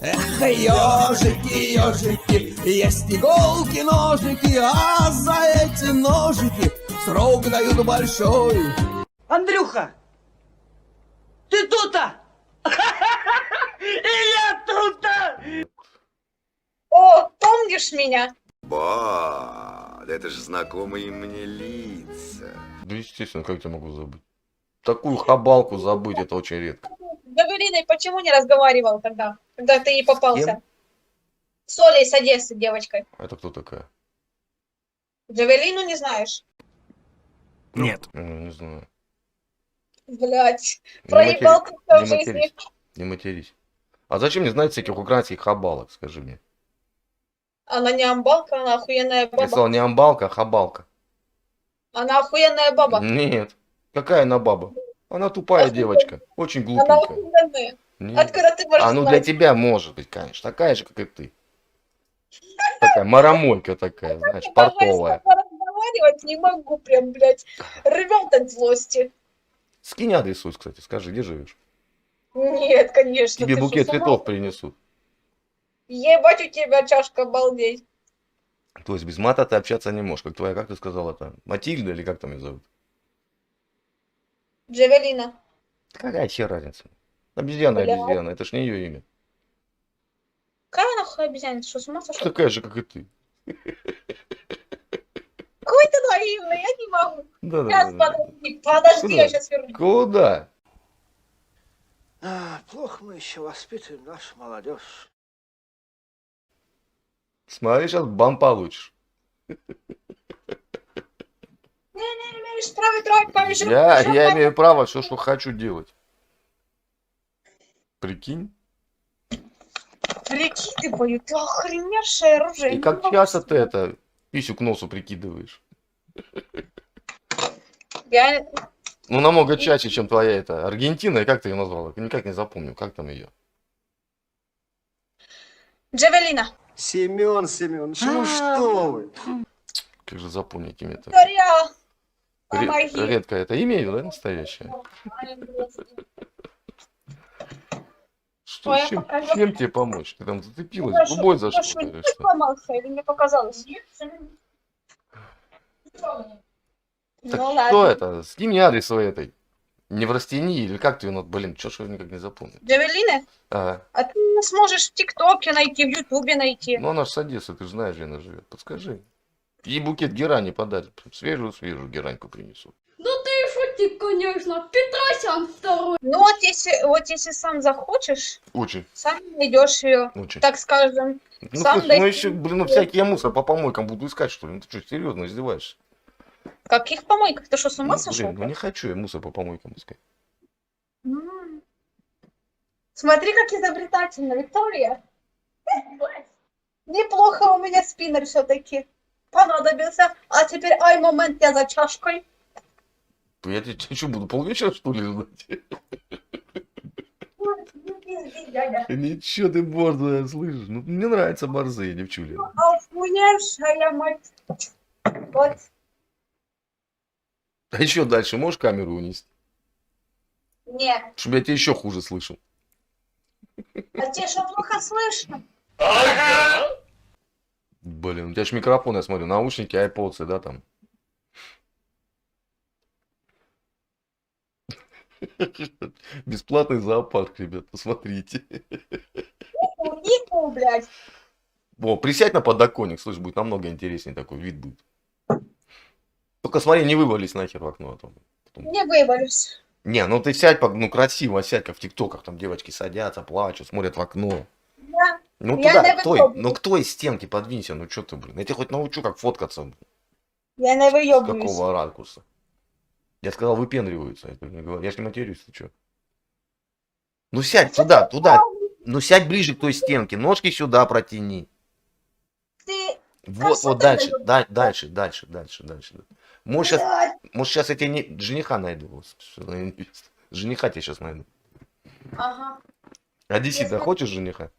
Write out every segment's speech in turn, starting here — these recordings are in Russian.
Эх, ежики, ежики, есть иголки, ножики, а за эти ножики срок дают большой. Андрюха, ты тут-то? И я тут-то! О, помнишь меня? Ба, да это же знакомые мне лица. Да естественно, как я могу забыть? Такую хабалку забыть, это очень редко. С Гавелиной почему не разговаривал тогда, когда ты ей попался? кем? С Олей, с Одессы, девочкой. Это кто такая? Джавелину не знаешь? Нет. Не знаю. Блять, Не проебал матери- ты в не жизни. матерись. Не матерись. А зачем мне знать всяких украинских хабалок, скажи мне? Она не амбалка, она охуенная Я баба. сказал не амбалка, а хабалка. Она охуенная баба. Нет. Какая она баба? Она тупая девочка. Очень Она глупенькая. охуенная. Нет. Откуда ты можешь А ну для знать? тебя может быть, конечно. Такая же, как и ты. Такая марамолька такая, знаешь, Даже портовая. разговаривать не могу прям, блядь. Рвет от злости. Скинь адрес свой, кстати, скажи, где живешь? Нет, конечно. Тебе ты букет что, с ума? цветов принесут. Ебать у тебя чашка, обалдеть. То есть без мата ты общаться не можешь. Как твоя, как ты сказала там? Матильда или как там ее зовут? Джавелина. Какая еще разница? Обезьяна, Бля. обезьяна, это ж не ее имя. Какая нахуй обезьяна? Ты что, с ума сошел? Такая же, как и ты. Какой ты наивный, я не могу. Да, да, Сейчас, да, да. подожди, Куда? я сейчас вернусь. Куда? Плохо мы еще воспитываем нашу молодежь. Смотри, сейчас бам получишь. Не имеешь права трогать помещик. Я имею право все, что хочу делать. Прикинь? Прикинь ты, бою, ты охреневшее оружие. И как часто ты это писю к носу прикидываешь? Я... Ну, намного чаще, чем твоя это. Аргентина, и как ты ее назвала? Никак не запомню, как там ее. Джавелина. Семен Семенович, ну что вы? Как же запомнить имя-то? Горя. Помоги. Редко это имя, да, настоящее? Что, Ой, я чем, покажу. чем тебе помочь? Ты там зацепилась, Хорошо, губой за хорошо, что-то или ты что? сломался или мне показалось? Так Ну что ладно. это? Скинь мне адрес своей этой. Не в растении, или как ты ее, блин, что ж я никак не запомнил. Джавелины? Ага. А ты не сможешь в ТикТоке найти, в Ютубе найти. Ну она ж с Одессы, ты же знаешь, где она живет. Подскажи. Ей букет герани подарят. Свежую гераньку принесут. Ну ты и шутик, конечно. Петросян второй. Ну вот если сам захочешь, Очень, сам найдешь ее, очень. так скажем. Ну, сам слушай, ну дойти. еще, блин, ну всякие я мусор по помойкам буду искать, что ли? Ну ты что, серьезно издеваешься? Каких помойках? Ты что, с ума Ну, сошел? блин, ну не хочу я мусор по помойкам искать. М. Смотри, как изобретательно, Виктория. Неплохо у меня спиннер все-таки понадобился. А теперь ай, момент, я за чашкой. Я тебе что, буду полвечера, что ли, ждать? Ничего ты борзая, слышишь? Ну, мне нравятся борзые девчули. Охуевшая мать. Вот. А еще дальше можешь камеру унести? Не. Чтобы я тебя еще хуже слышал. А тебе что, плохо слышно? Блин, у тебя же микрофон, я смотрю, наушники, айподсы, да, там? Бесплатный зоопарк, ребят, посмотрите. Ику, блядь. Во, присядь на подоконник, слышь, будет намного интереснее такой вид будет. Только смотри, не вывались нахер в окно. Потом. Не вывалюсь. Не, ну ты сядь, ну красиво сядь, как в тиктоках, там девочки садятся, плачут, смотрят в окно. Я, Ну Я туда, не к той, выебываюсь. ну к той стенке подвинься, ну что ты, блин. Я тебя хоть научу, как фоткаться, я не с выебываюсь. какого ракурса. Я сказал, выпендриваются. Я ж не матерюсь, ты что? Ну сядь туда, ну сядь ближе к той стенке, ножки сюда протяни. Ты, Вот, что вот ты дальше, даешь? дальше. Может сейчас я тебе жениха найду. Жениха тебе сейчас найду. Ага. Одессита, хочешь жениха?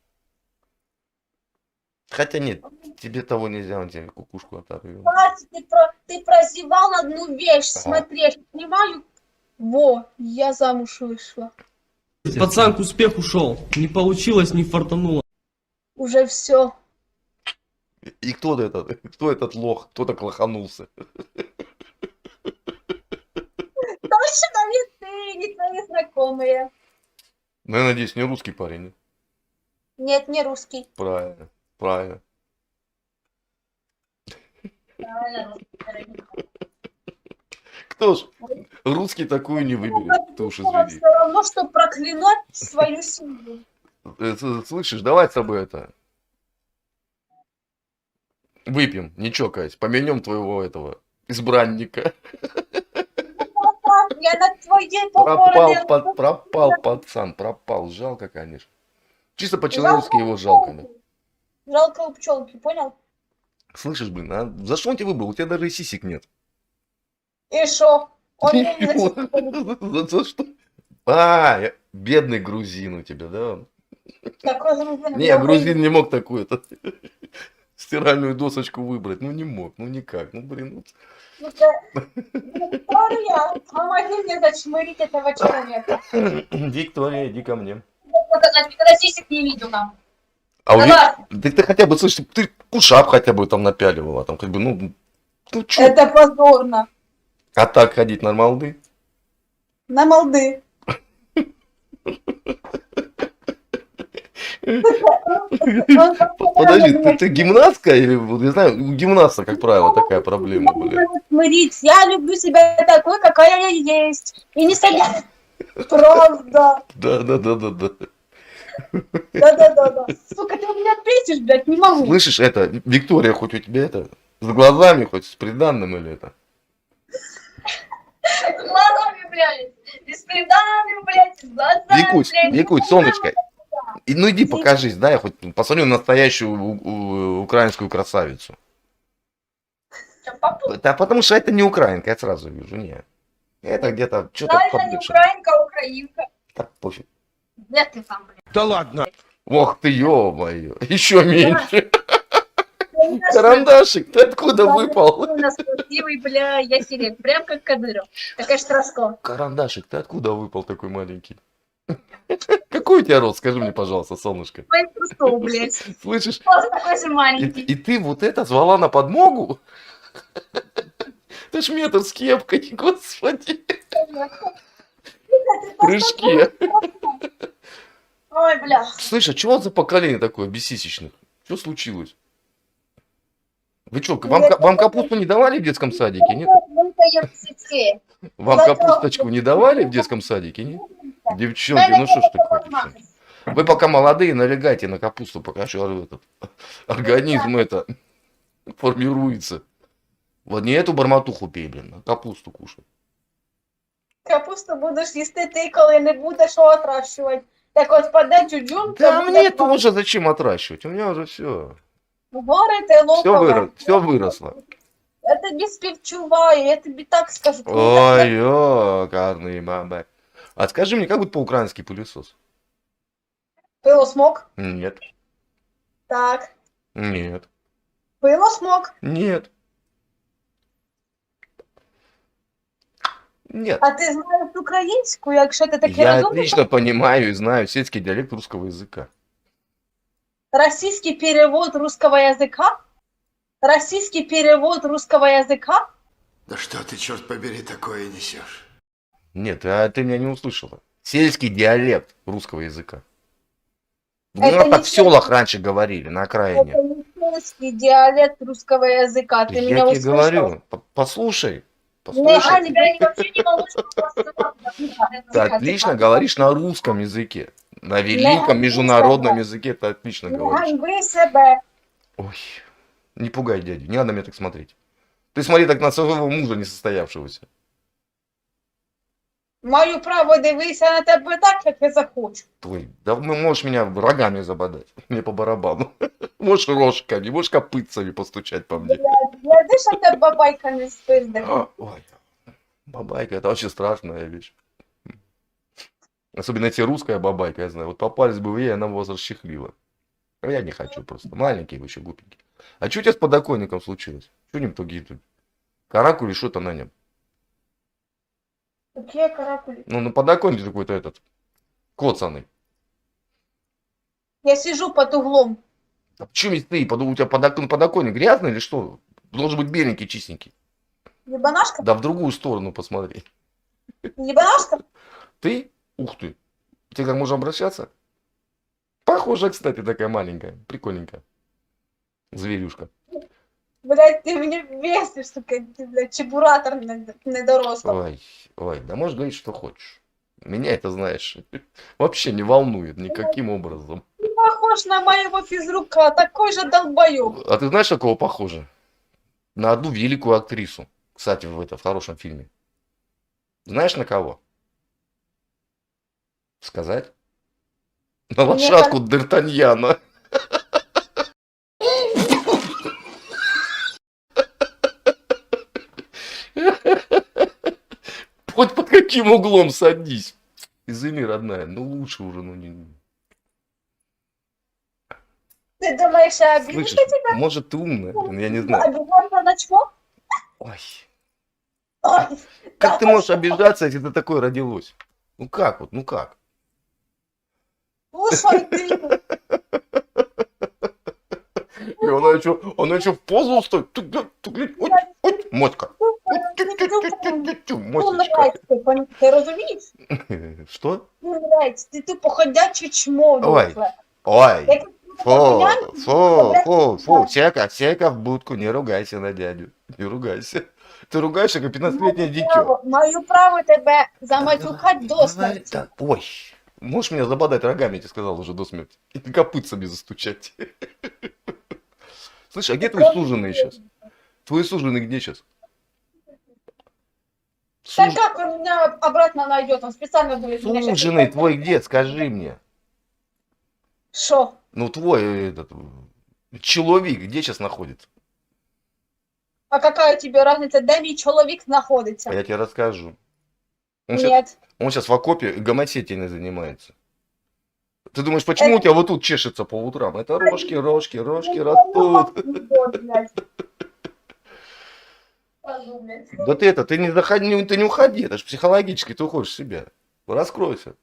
Хотя нет, тебе того нельзя, он тебе кукушку оторвет. Хватит, ты прозевал одну вещь. Смотри, я снимаю. Во, я замуж вышла. Пацан к успеху шел. Не получилось, не фартануло. Уже все. И кто этот лох? Кто так лоханулся? Точно не ты, не твои знакомые. Ну, я надеюсь, не русский парень. Нет, не русский. Правильно, правильно. Кто ж русский такую не выберет? Ты уж извини. Все равно, что проклинать свою семью. Слышишь, давай с тобой это... Выпьем, не чокаясь, помянем твоего этого избранника. Я на твоей похороне. Пропал пацан, пропал. Жалко, конечно. Чисто по-человечески его жалко. Да. Жалко у пчелки, понял? Слышишь, блин, а за что он тебя выбрал? У тебя даже и сисек нет. И шо? Он мне не зачем. За что? А, бедный грузин у тебя, да? Такой грузин. Не, грузин не мог такую-то стиральную досочку выбрать. Ну не мог, ну никак. Ну блин. Виктория, помоги мне зачмырить этого человека. Виктория, иди ко мне. Показать, никогда сисек не видел там. А Давай. ты хотя бы, слышишь, ты пушап хотя бы там напяливала, там как бы, ну чё? Это позорно. А так ходить нормалды? На молды. Подожди, ты гимнастка или, вот, не знаю, у гимнаста, как правило, такая проблема, блин. Смирить. Я люблю себя такой, какая я есть. И не согласна. Правда. Да. Да. Сука, ты у меня бесишь, блядь, не могу. Слышишь, это, Виктория, хоть у тебя это, с глазами, хоть с приданным или это? С глазами, блядь. Бесприданным, блядь, с глазами. Викусь, солнышко, ну иди покажись, да, я хоть посмотрю на настоящую украинскую красавицу. Да, потому что это не украинка, я сразу вижу, нет. Это где-то что-то Да, это не украинка, а украинка. Так, пофиг. Где ты там, блядь? Да ладно. Ох ты, ё-моё, еще меньше. Карандашик, ты откуда выпал? У нас красивый, бля, ясерек, прям как Кадыров. Такая Страшко. Карандашик, ты откуда выпал такой маленький? Какой у тебя рост, скажи мне, пожалуйста, солнышко. Твоим трусов, блядь. Слышишь? Просто такой же маленький. И ты вот это звала на подмогу? Ты ж метр с кепкой, господи. В прыжке. Ой, бля. Слышь, а чего за поколение такое бессисечных? Что случилось? Вы что, вам капусту не давали в детском садике, нет? Вам капусточку не давали в детском садике, нет? Девчонки, ну что ж такое? Вы пока молодые, налегайте на капусту, пока что этот организм это формируется. Вот не эту барматуху пей, блин, а капусту кушай. Капусту будеш їсти ти, коли не будеш його отращувати. Так от впаде джуджун, Да мне тоже зачем отращивать? У меня уже все. Горе ти локове. Все выросло. Я тобі співчуваю, я тобі так скажу. Ой, карный баба. А скажи мне, как будет по-украински пылесос? Пилосмок? Нет. Так. Нет. Пилосмок. Нет. Нет. А ти знаєш українську, якщо ти таке Я розумний? отлично понимаю и знаю сельский диалект русского языка. Российский перевод русского языка? Российский перевод русского языка? Да что ты, черт побери, такое несешь? Нет, а ты меня не услышала. Сельский диалект русского языка. Это Ну, так не в селах раньше говорили, на окраине. Это не сельский диалект русского языка. Ты Я меня тебе услышал? говорю, послушай. Не, Послушай. Аня, я вообще не могу Ты отлично говоришь на русском языке. На великом международном языке ты отлично говоришь. Ганьби себе. Ой, не пугай дядю, не надо мне так смотреть. Ты смотри так на своего мужа несостоявшегося. Маю право дивитися на тебе так, як я захочу. Твой, да можешь меня рогами забодать, мне по барабану. Можешь рожками, можешь копытцами постучать по мне. Гляди, що тебе бабайка не спиздить. Ой, бабайка, это вообще страшная вещь. Особенно если русская бабайка, я знаю. Вот попались бы в ей, она бы вас расчехлила. А я не хочу просто. Маленький вы еще глупенький. А что у тебя с подоконником случилось? Что не тугие тут? Каракули, что там на нем? Какие каракули? Ну, на подоконнике какой-то этот, коцаный. Я сижу под углом. А почему есть ты? У тебя подоконник грязный или что? Должен быть беленький, чистенький. Ебанашка? Да в другую сторону посмотри. Ебанашка? Ты? Ух ты. Ты как можешь обращаться? Похоже, кстати, такая маленькая. Прикольненькая. Зверюшка. Блядь, ты меня бесишь, сука, ты, блядь, чебуратор недорослый. Ой, ой, да можешь говорить, что хочешь. Меня это, знаешь, вообще не волнует никаким образом. Ты похож на моего физрука, такой же долбоёб. А ты знаешь, на кого похоже? На одну великую актрису. Кстати, в хорошем фильме. Знаешь, на кого? Сказать? На лошадку Д'Артаньяна. Хоть под каким углом садись. Извини, родная, ну лучше уже, ну не... Ты думаешь, я обижу Слышишь, тебя? может ты умная, я не знаю. Обижаться на чмо? Ой, Ой, как ты можешь обижаться, если ты такое родилось? Ну как вот, ну как? слушай, ты, И она еще в позу стоит. Ой, моська. Моськочка. ты розумієш? Что? Ти, блядь, ти тупо ходяче чмо. Ой. дохле. Ой, Як фу, сека в будку, не ругайся на дядю, не ругайся. Ты ругаешься, как 15-летнее дитё. Маю право тебе заматюкать до смерти. Так, ой, можешь меня забодать рогами, я тебе сказал уже до смерти. И копытцами застучать. Слышь, а где твой суженый сейчас? Твой суженый где сейчас? Так как он меня обратно найдет? Он специально будет меня щас Суженый искать. твой где, скажи мне. Шо? Ну твой этот человек где сейчас находится? А какая тебе разница, де мій чоловік А знаходиться? я тебе расскажу. Он Нет. сейчас в окопе гомосетией занимается. Ты думаешь, почему у тебя вот тут чешется по утрам? Это рожки растут. Да ты не заходи, ты не уходи, это же психологически ты уходишь в себя. Раскройся.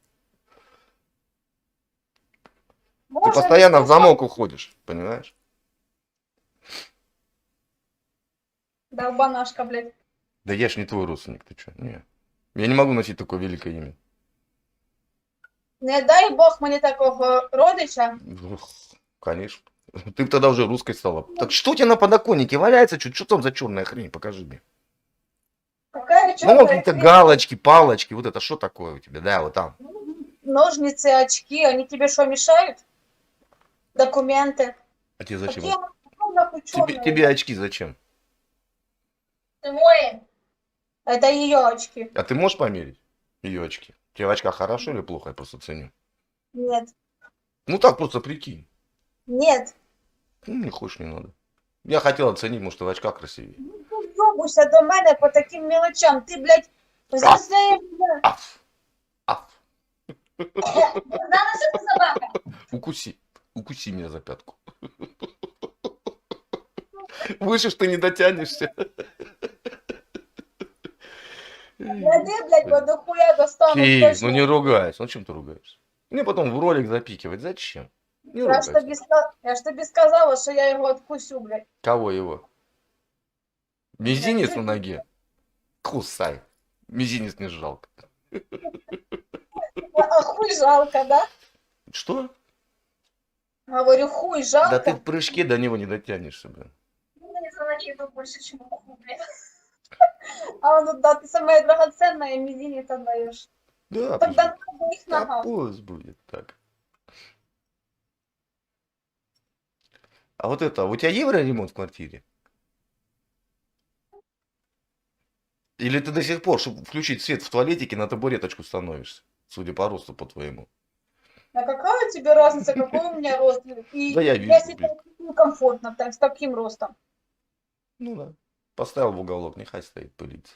Ты постоянно в замок уходишь, понимаешь? Долбанашка, блядь. Да я ж не твой родственник, ты что? Не. Я не могу носить такое великое имя. Не дай Бог мені такого родича. Ух, конечно. Ты бы тогда уже русской стала. Так что у тебя на подоконнике валяется? Что там за черная хрень? Покажи мне. Какая Ну, чёрная какие-то хрень? галочки, палочки. Вот это что такое у тебя? Да, вот там. Ножницы, очки, они тебе что, мешают? Документы. А тебе зачем? Какие нахуй чёрные? Тебе очки зачем? Ты мой. Это ее очки. А ты можешь померить ее очки? Тебе в очках хорошо или плохо? Я просто ценю. Нет. Ну так просто прикинь. Нет. Ну, не хочешь, не надо. Я хотел оценить, может, ты в очках красивее. Ну, ёбуйся до мене по таким мелочам. Ты, блядь, взрослеешь. Аф. Аф. Знаешь, что ты собака? Укуси меня за пятку. Выше ж ты не дотянешься. Я ты, блядь, вот дохуя достану. Эй, точно. ну не ругайся. Ну чем ты ругаешься? Мне потом в ролик запикивать. Зачем? Не Я ж ругайся. тобі сказала, що я його откусю, блядь. Кого его? Мизинец на ноге? Кусай. Мизинец не жалко. А хуй жалко, да? Что? Говорю, хуй жалко. Да ты в прыжке до него не дотянешься, блин. Ну, не заночую больше, чем хуй, блядь. А ну да, ты самое драгоценное мизинец отдаешь. Да, Тогда пусть надо их будет. Да, нога. пусть будет так. А вот это, у тебя евроремонт в квартире? Или ты до сих пор, чтобы включить свет в туалетике, на табуреточку становишься? Судя по росту по твоему. А какая тебе разница, какой у меня рост? И Да я я вижу, себя чувствую комфортно с таким ростом. Ну да. Поставил в уголок, нехай стоит пылиться.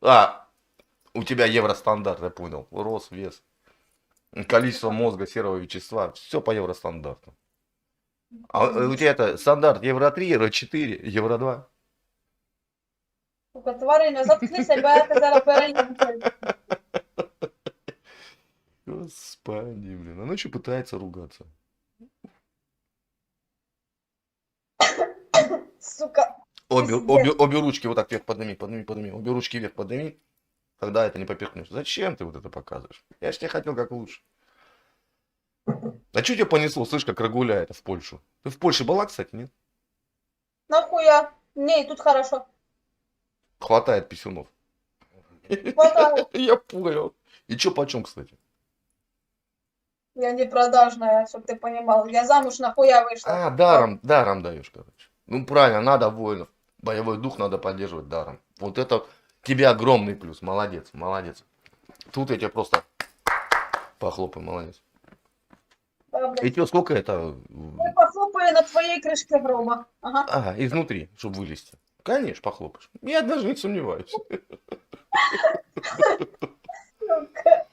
А, у тебя евростандарт, я понял. Рост, вес, количество мозга, серого вещества. Все по евростандарту. А у тебя это стандарт евро 3, евро 4, евро 2. Сука, тварина, заткни себя, я тебе зараз переїду. Господи, блин. Она еще пытается ругаться. Сука. Обе ручки вот так вверх подними, подними, подними. Обе ручки вверх подними. Тогда это не поперхнешь. Зачем ты вот это показываешь? Я ж тебе хотел как лучше. А что тебя понесло? Слышь, как Рагуля это в Польшу? Ты в Польше была, кстати, нет? Нахуя? Не, и тут хорошо. Хватает писюнов. Хватает. Я понял. И чё почем, кстати? Я не продажная, чтоб ты понимал. Я замуж нахуя вышла. А, даром даешь, короче. Ну правильно, надо воинов. Боевой дух надо поддерживать даром. Вот это тебе огромный плюс. Молодец, молодец. Тут я тебе просто похлопаю, молодец. Да, блядь. И чё, сколько это? Я похлопаю на твоей крышке гроба. Ага. Ага, изнутри, чтобы вылезти. Конечно, похлопаешь. Я даже не сомневаюсь. Сука.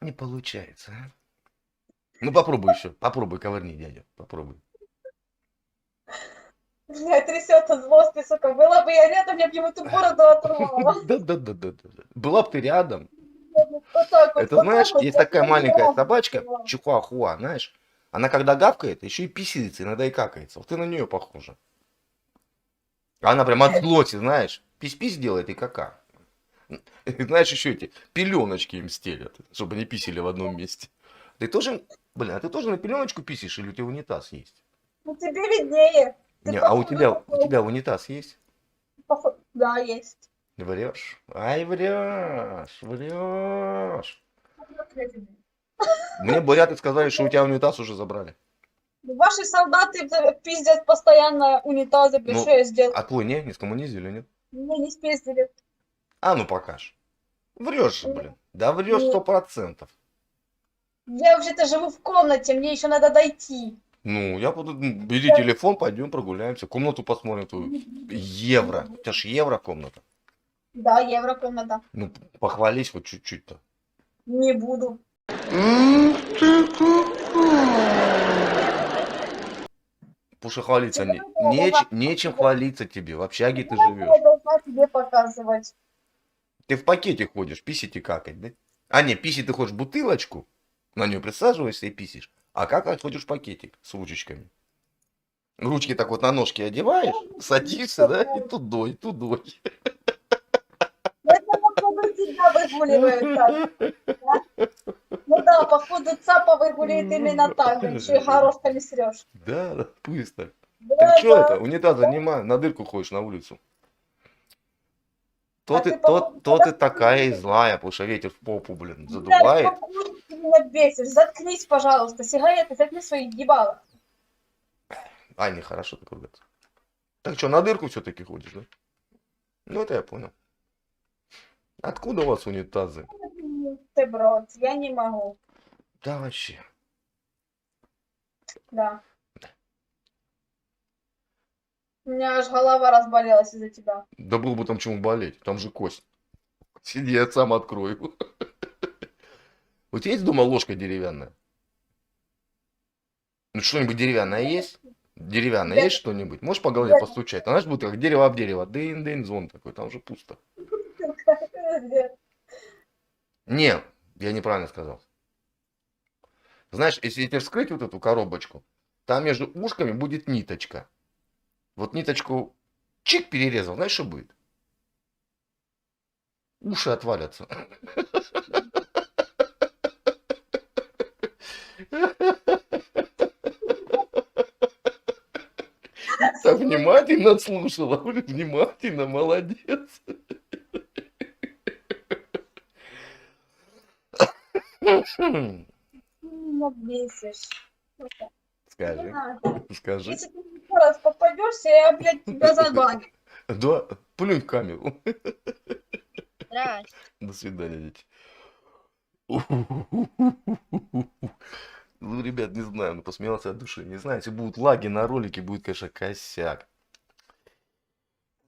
Не получается. А? Ну попробуй еще. Попробуй, ковырни, дядя. Попробуй. Меня трясет от злости, сука. Была бы я рядом, я бы ему ту бороду оторвала. Да. Была бы ты рядом. Вот так вот. Это вот знаешь, так вот. есть такая маленькая Я собачка, оторвала. чихуахуа, знаешь. Она когда гавкает, еще и писится, иногда и какается. Вот ты на нее похожа. Она прям от злости, знаешь, пись-пись делает и кака. И знаешь, еще эти пеленочки им стелят, чтобы не писали в одном месте. Ты тоже, блин, а ты тоже на пеленочку писишь или у тебя унитаз есть? Ну тебе виднее. Ты Не, а у походу тебя унитаз есть? Да, есть. Врешь? Ай, врешь. Мне буряты сказали, что у тебя унитаз уже забрали. Ваши солдаты пиздят постоянно унитазы, Ну, что я сделал? а твой не скоммунизили, нет? Мне не спиздили. А ну покаж. Врешь же, блин. Да врешь 100%. Я вообще-то живу в комнате, мне еще надо дойти. Ну, я буду, бери телефон, пойдем прогуляемся. Комнату посмотрим твою. Евро. У тебя ж евро комната. Да, еврокомната. Ну, похвались вот чуть-чуть-то. Не буду. Потому что хвалиться Чего? нечем хвалиться тебе. В общаге ты Я живешь. должна тебе показывать. Ты в пакете ходишь, писить и какать, да? А не, писить ты хочешь бутылочку, на нее присаживаешься и писишь. А какать ходишь в пакетик с ручечками. Ручки так вот на ножки одеваешь, садишься, да, и тудой. Это походу тебя выгуливают так. Да? Ну да, походу цапа выгуливает именно так. Еще и горошками срешь. Да, пусть так. Да, Так что да. это, унитаз занимай, на дырку ходишь на улицу. А ты, по-моему, То ты такая и злая, потому что ветер в попу, блин, Блядь, задувает. покурить ты меня бесишь. Заткнись, пожалуйста. Сигареты заткни свои ебала. А, нехорошо так ругаться. Так что, на дырку все-таки ходишь, да? Ну, это я понял. Откуда у вас унитазы? Ты, брат, я не могу. Да вообще. Да. У меня аж голова разболелась из-за тебя. Да было бы там чему болеть, там же кость. Сиди, я сам открою. У тебя есть дома ложка деревянная? Ну что-нибудь деревянное есть? Деревянное есть что-нибудь? Можешь по голове постучать? Она же будет как дерево об дерево. Дын-дын, звон такой, там уже пусто. Не, я неправильно сказал. Знаешь, если тебе вскрыть вот эту коробочку, там между ушками будет ниточка. Вот ниточку чик перерезал, знаешь, что будет? Уши отвалятся. Так внимательно слушала, внимательно, молодец. Меня бесишь. Скажи, Не надо. скажи. Если ты еще раз попадешься, я, блядь, тебя забаню. Да, плюнь в камеру. Здрасте. До свидания, дети. Ну, ребят, не знаю, ну посмеялся от души. Не знаю, если будут лаги на ролике, будет, конечно, косяк.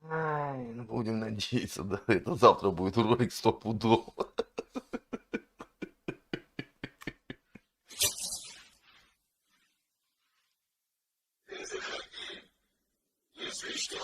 Ай, ну будем надеяться, да. Это завтра будет ролик 100 пудов. Если что,